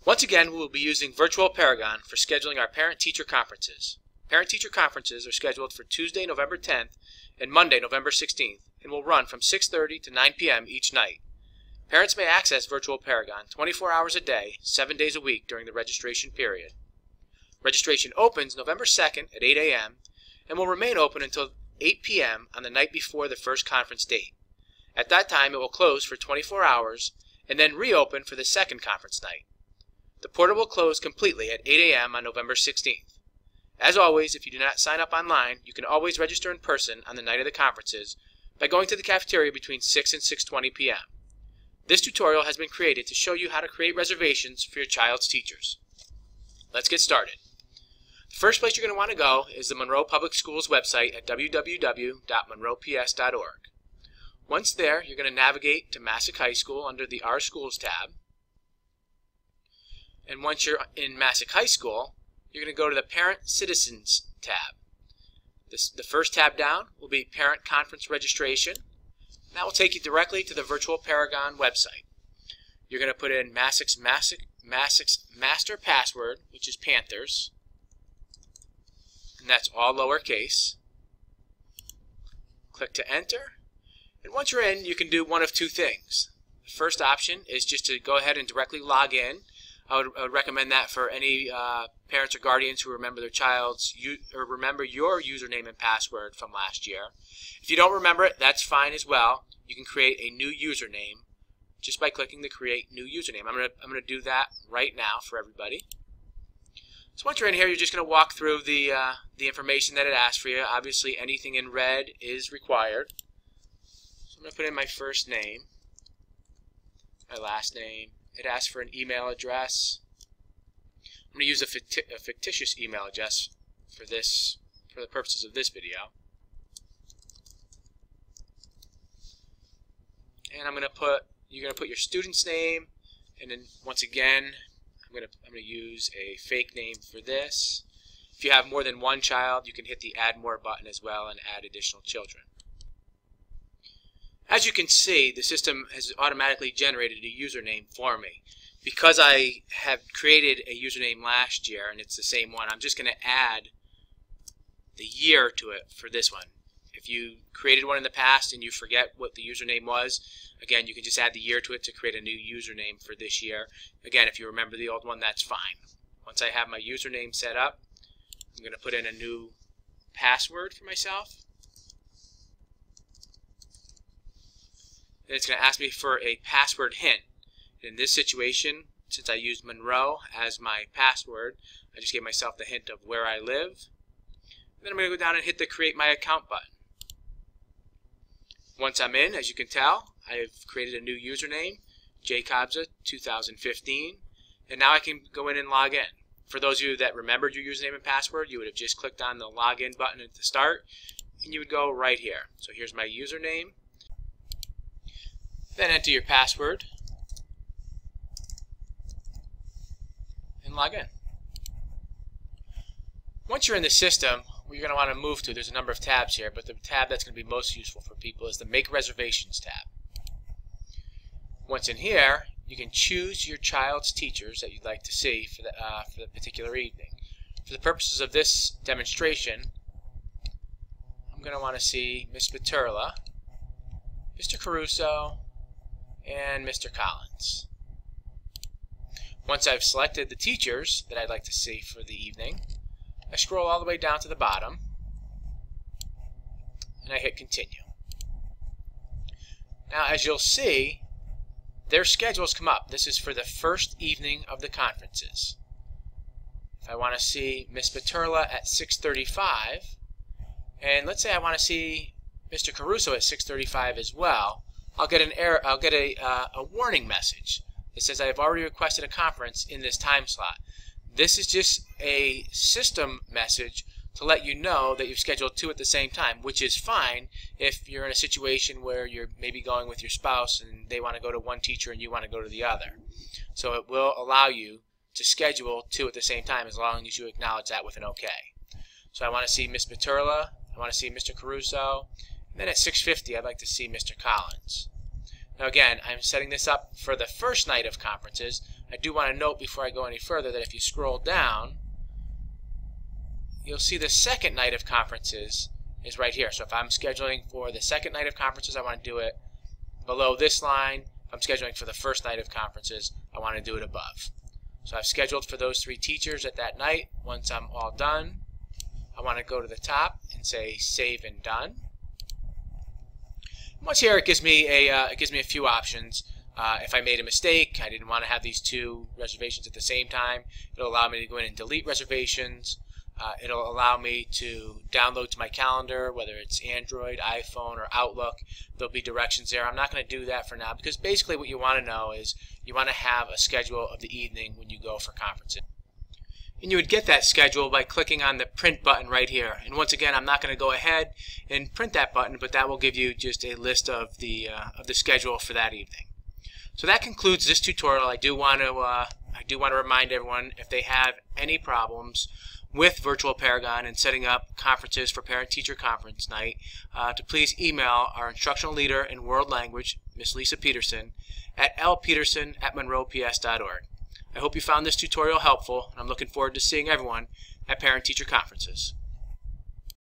Once again, we will be using Virtual Paragon for scheduling our parent-teacher conferences. Parent-teacher conferences are scheduled for Tuesday, November 10th and Monday, November 16th, and will run from 6:30 to 9 p.m. each night. Parents may access Virtual Paragon 24 hours a day, 7 days a week during the registration period. Registration opens November 2nd at 8 a.m. and will remain open until 8 p.m. on the night before the first conference date. At that time, it will close for 24 hours and then reopen for the second conference night. The portal will close completely at 8 a.m. on November 16th. As always, if you do not sign up online, you can always register in person on the night of the conferences by going to the cafeteria between 6 and 6:20 p.m. This tutorial has been created to show you how to create reservations for your child's teachers. Let's get started. The first place you're going to want to go is the Monroe Public Schools website at www.monroeps.org. Once there, you're going to navigate to Massac High School under the Our Schools tab. And once you're in Massac High School, you're going to go to the Parent Citizens tab. The first tab down will be Parent Conference Registration. That will take you directly to the Virtual Paragon website. You're going to put in Massac's master password, which is Panthers, and that's all lowercase. Click to enter, and once you're in, you can do one of two things. The first option is just to go ahead and directly log in. I would recommend that for any parents or guardians who remember their remember your username and password from last year. If you don't remember it, that's fine as well. You can create a new username just by clicking the Create New Username. I'm gonna do that right now for everybody. So once you're in here, you're just going to walk through the information that it asks for you. Obviously, anything in red is required. So I'm going to put in my first name, my last name. It asks for an email address. I'm going to use a fictitious email address for the purposes of this video. And you're going to put your student's name, and then once again, I'm going to use a fake name for this. If you have more than one child, you can hit the Add More button as well and add additional children. As you can see, the system has automatically generated a username for me. Because I have created a username last year and it's the same one, I'm just going to add the year to it for this one. If you created one in the past and you forget what the username was, again, you can just add the year to it to create a new username for this year. Again, if you remember the old one, that's fine. Once I have my username set up, I'm going to put in a new password for myself. Then it's going to ask me for a password hint. In this situation, since I used Monroe as my password, I just gave myself the hint of where I live. And then I'm going to go down and hit the Create My Account button. Once I'm in, as you can tell, I've created a new username, jcobza2015, and now I can go in and log in. For those of you that remembered your username and password, you would have just clicked on the login button at the start, and you would go right here. So here's my username. Then enter your password and log in. Once you're in the system, what you're going to want to move to, there's a number of tabs here, but the tab that's going to be most useful for people is the Make Reservations tab. Once in here, you can choose your child's teachers that you'd like to see for the particular evening. For the purposes of this demonstration, I'm going to want to see Miss Baturla, Mr. Caruso, and Mr. Collins. Once I've selected the teachers that I'd like to see for the evening, I scroll all the way down to the bottom and I hit Continue. Now, as you'll see, their schedules come up. This is for the first evening of the conferences. If I want to see Miss Baturla at 6:35, and let's say I want to see Mr. Caruso at 6:35 as well, I'll get an error. I'll get a warning message that says I have already requested a conference in this time slot. This is just a system message to let you know that you've scheduled two at the same time, which is fine if you're in a situation where you're maybe going with your spouse and they want to go to one teacher and you want to go to the other. So it will allow you to schedule two at the same time as long as you acknowledge that with an OK. So I want to see Miss Baturla, I want to see Mr. Caruso, and then at 6:50 I'd like to see Mr. Collins. Now again, I'm setting this up for the first night of conferences. I do want to note before I go any further that if you scroll down, you'll see the second night of conferences is right here. So if I'm scheduling for the second night of conferences, I want to do it below this line. If I'm scheduling for the first night of conferences, I want to do it above. So I've scheduled for those 3 teachers at that night. Once I'm all done, I want to go to the top and say Save and Done. Once here, it gives me a few options. If I made a mistake, I didn't want to have these 2 reservations at the same time, it'll allow me to go in and delete reservations. It'll allow me to download to my calendar, whether it's Android, iPhone, or Outlook. There'll be directions there. I'm not going to do that for now because basically what you want to know is you want to have a schedule of the evening when you go for conferences. And you would get that schedule by clicking on the print button right here. And once again, I'm not going to go ahead and print that button, but that will give you just a list of the schedule for that evening. So that concludes this tutorial. I do want to remind everyone, if they have any problems with Virtual Paragon and setting up conferences for Parent-Teacher Conference Night, to please email our instructional leader in World Language, Miss Lisa Peterson, at lpeterson@monroeps.org. I hope you found this tutorial helpful, and I'm looking forward to seeing everyone at Parent-Teacher Conferences.